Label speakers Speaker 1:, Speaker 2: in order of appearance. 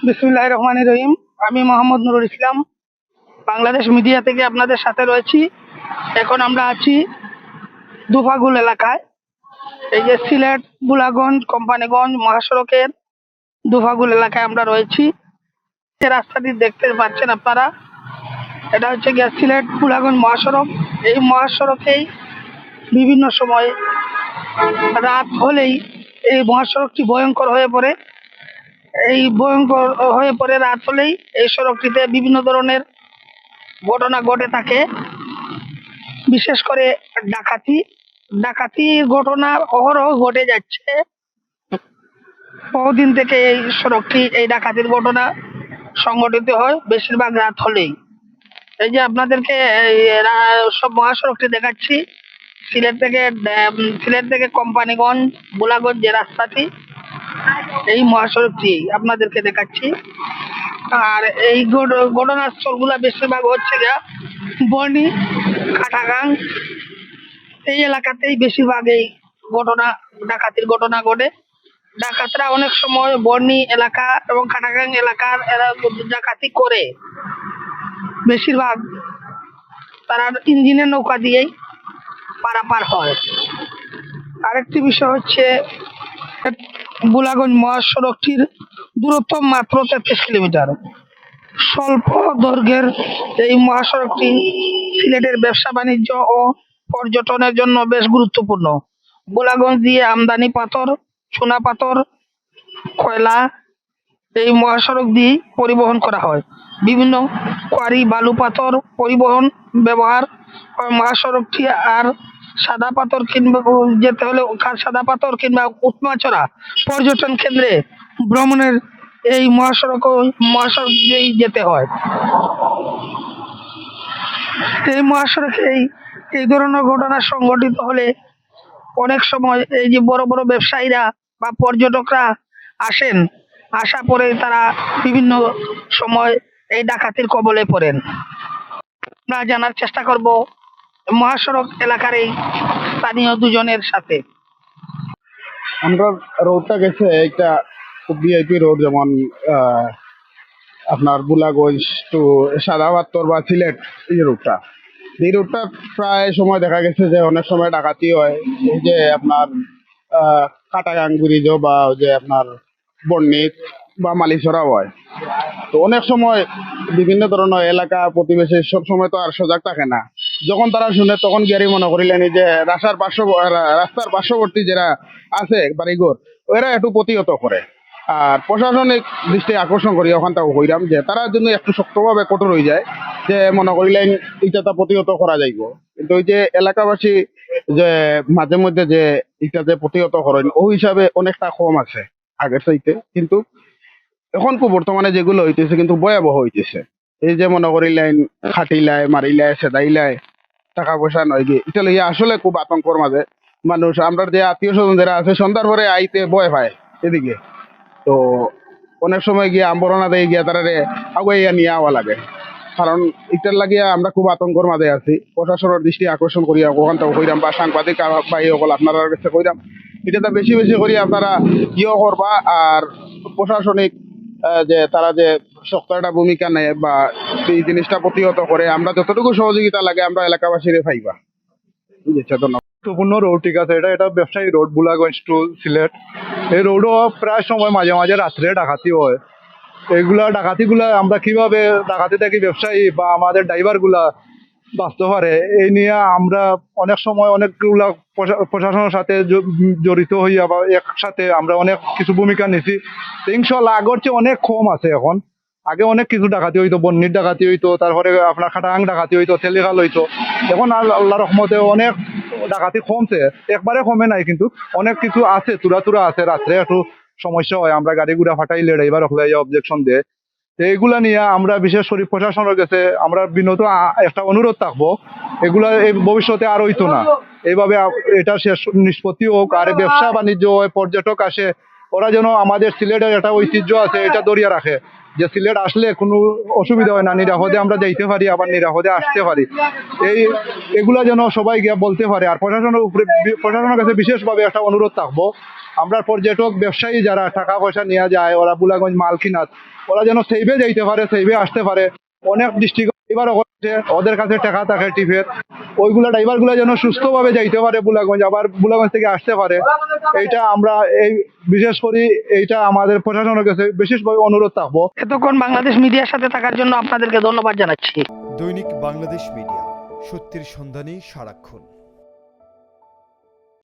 Speaker 1: বিসমিল্লাহির রহমানির রহিম। আমি মোহাম্মদ নুরুল ইসলাম, বাংলাদেশ মিডিয়া থেকে আপনাদের সাথে রয়েছি। এখন আমরা আছি দুফাগুল এলাকায়। এই যে সিলেট বুলাগঞ্জ কোম্পানিগঞ্জ মহাসড়কের দুফাগুল এলাকায় আমরা রয়েছি। যে রাস্তাটি দেখতে পাচ্ছেন আপনারা, এটা হচ্ছে গিয়ে সিলেট বুলাগঞ্জ মহাসড়ক। এই মহাসড়কেই বিভিন্ন সময় রাত হলেই এই মহাসড়কটি ভয়ঙ্কর হয়ে পড়ে। এই ভয়ঙ্কর হয়ে পড়ে রাত হলেই এই সড়কটিতে বিভিন্ন ধরনের ঘটনা ঘটে থাকে। বিশেষ করে ডাকাতির ঘটনা অহরহ ঘটে যাচ্ছে। বহুদিন থেকে এই ডাকাতির ঘটনা সংঘটিত হয় বেশিরভাগ রাত হলেই। এই যে আপনাদেরকে সব মহাসড়কটি দেখাচ্ছি। সিলেট থেকে কোম্পানিগঞ্জ বুলাগঞ্জ যে রাস্তাটি, এই মহাসড়কটি আপনাদেরকে দেখাচ্ছি। আর এই ঘটনাস্থল গুলা বেশিরভাগ হচ্ছে গিয়া বনি, কাটাগাং, এই এলাকাতেই বেশিরভাগ এই ডাকাতির ঘটনা ঘটে। ডাকাতরা অনেক সময় বনি এলাকা এবং কাটাগাং এলাকার ডাকাতি করে। বেশিরভাগ তারা ইঞ্জিনের নৌকা দিয়েই পারাপার হয়। আরেকটি বিষয় হচ্ছে, বুলাগঞ্জ মহাসড়কটির দূরত্ব মাত্র 33 কিলোমিটার। স্বল্প দৈর্ঘ্যের এই মহাসড়কটি সিলেটের ব্যবসা বাণিজ্য ও পর্যটনের জন্য বেশ গুরুত্বপূর্ণ। বুলাগঞ্জ দিয়ে আমদানি পাথর, চুনা পাথর, কয়লা এই মহাসড়ক দিয়ে পরিবহন করা হয়। বিভিন্ন কোয়ারি বালু পাথর পরিবহন ব্যবহার হয় মহাসড়কটি। আর সাদা পাথর কিংবা যেতে হলে সাদা পাথর কিংবা উৎমাচড়া পর্যটন কেন্দ্রে ভ্রমণের এই মহাসড়ক দিয়েই যেতে হয়। এই মহাসড়কে এই ধরনের ঘটনা সংঘটিত হলে অনেক সময় এই যে বড় বড় ব্যবসায়ীরা বা পর্যটকরা আসা পরে তারা বিভিন্ন সময় এই ডাকাতির কবলে পড়েন। আমরা জানার চেষ্টা করব মহাসড়ক এলাকার এই স্থানীয় দুজনের সাথে।
Speaker 2: আমরা রোডটা গেছে একটা খুব ভিআইপি রোড, যেমন আপনার বুলাগঞ্জ টু সাদাবাত্তর বা সিলেট এই রোডটা প্রায় সময় দেখা গেছে যে অনেক সময় ডাকাতি হয়। এই যে আপনার কাটাগাং ব্রিজ বা যে আপনার বন্নিত বা মালিছড়াও হয়। তো অনেক সময় বিভিন্ন ধরনের এলাকা প্রতিবেশী সব সময় তো আর সজাগ থাকে না। যখন তারা শুনে তখন গিয়ারি মনে করিলেন যে রাস্তার পার্শ্ববর্তী যারা আছে বাড়িঘর, ওরা একটু প্রতিহত করে। আর প্রশাসনিক দৃষ্টি আকর্ষণ করি ওখানটাও হইলাম যে তারা জন্য একটু শক্তভাবে কঠোর হয়ে যায়, যে মনে করিলেন ইটাটা প্রতিহত করা যাইব। কিন্তু ওই যে এলাকাবাসী যে মাঝে মধ্যে যে ইটাতে প্রতিহত করেন, ওই হিসাবে অনেকটা কম আছে আগের চাইতে। কিন্তু এখন খুব বর্তমানে যেগুলো হইতেছে কিন্তু ভয়াবহ হইতেছে। এই যে মনে করিলেন খাটিলায়, মারিলায়, সেদাইলায়, টাকা পয়সা নয় গিয়ে এটা লইয়া আসলে খুব আতঙ্কর মাঝে মানুষ। আমরা যে আত্মীয় স্বজন যারা আছে সন্ধ্যার পরে আইতে ভয় পায় এদিকে। তো অনেক সময় গিয়ে আম্বরণা দিয়ে গিয়া তারা আগুয়াইয়া নিয়ে আওয়া লাগে। কারণ এটার লাগিয়া আমরা খুব আতঙ্কর মাঝে আছি। প্রশাসনের দৃষ্টি আকর্ষণ করিয়া ওখানটাও কইরাম বা সাংবাদিক ভাই সকল আপনারা কাছে কইরাম, এটা বেশি বেশি করি আপনারা করবা। আর প্রশাসনিক যে তারা যে শক্ত একটা ভূমিকা নেয় বা এই জিনিসটা প্রতিহত করে, আমরা যতটুকু সহযোগিতা লাগে আমরা এলাকাবাসীরে পাইবা।
Speaker 3: গুরুত্বপূর্ণ রোড, ঠিক আছে, এটা ব্যবসায়ী রোড বুলাগঞ্জ টু সিলেট। এই রোডও প্রায় সময় মাঝে মাঝে রাত্রে ডাকাতি হয়। এইগুলা ডাকাতিগুলা আমরা কিভাবে ডাকাতি থাকি ব্যবসায়ী বা আমাদের ড্রাইভার গুলা বাঁচতে পারে, এই নিয়ে আমরা অনেক সময় অনেকগুলা প্রশাসনের সাথে জড়িত হইয়া বা একসাথে আমরা অনেক কিছু ভূমিকা নিছি। ইনশাল্লাহ আগের চেয়ে অনেক কম আছে এখন। আগে অনেক কিছু ডাকাতি হইতো, বন্নির ডাকাতি হইতো, তারপরে আপনার খাটাং ডাকাতি হইতো, তেলিখাল হইতো। এখন আল্লাহ রহমতে অনেক ডাকাতি কমছে, একবারে কমে নাই, কিন্তু অনেক কিছু আছে, তুরা আছে। রাত্রে একটু সমস্যা হয়, আমরা গাড়ি ঘুরা ফাটাইলে ড্রাইভার অবজেকশন দেয়। এইগুলা নিয়ে আমরা বিশেষ করে প্রশাসনের কাছে আমরা বিনত একটা অনুরোধ থাকবো, এগুলা এই ভবিষ্যতে আর হইতো না। এইভাবে এটা শেষ নিষ্পত্তি হোক। আর ব্যবসা বাণিজ্য হয়, পর্যটক আসে, ওরা যেন আমাদের সিলেটের একটা ঐতিহ্য আছে এটা ধরিয়া রাখে, যে সিলেট আসলে কোনো অসুবিধা হয় না, নিরাপদে আমরা যাইতে পারি, আবার নিরাপদে আসতে পারি। এগুলা যেন সবাই গিয়া বলতে পারে। আর প্রশাসনের কাছে বিশেষভাবে একটা অনুরোধ থাকবো, আমরা পর্যটক ব্যবসায়ী যারা টাকা পয়সা নিয়ে যায়, ওরা বুলাগঞ্জ মাল কিনাত, ওরা যেন সেইভে যাইতে পারে, সেইভে আসতে পারে। অনেক ডিস্ট্রিক্ট ড্রাইভার ওদের কাছে টাকা থাকে টিপের, ওইগুলা ড্রাইভারগুলো যেন সুস্থভাবে যাইতে পারে বুলাগঞ্জ, আবার বুলাগঞ্জ থেকে আসতে পারে। এইটা আমরা এই বিশেষ করে এইটা আমাদের প্রশাসনের কাছে বিশেষভাবে অনুরোধ থাকবো।
Speaker 1: এতক্ষণ বাংলাদেশ মিডিয়ার সাথে থাকার জন্য আপনাদেরকে ধন্যবাদ জানাচ্ছি।
Speaker 4: দৈনিক বাংলাদেশ মিডিয়া, সত্যের সন্ধানে সারাক্ষণ।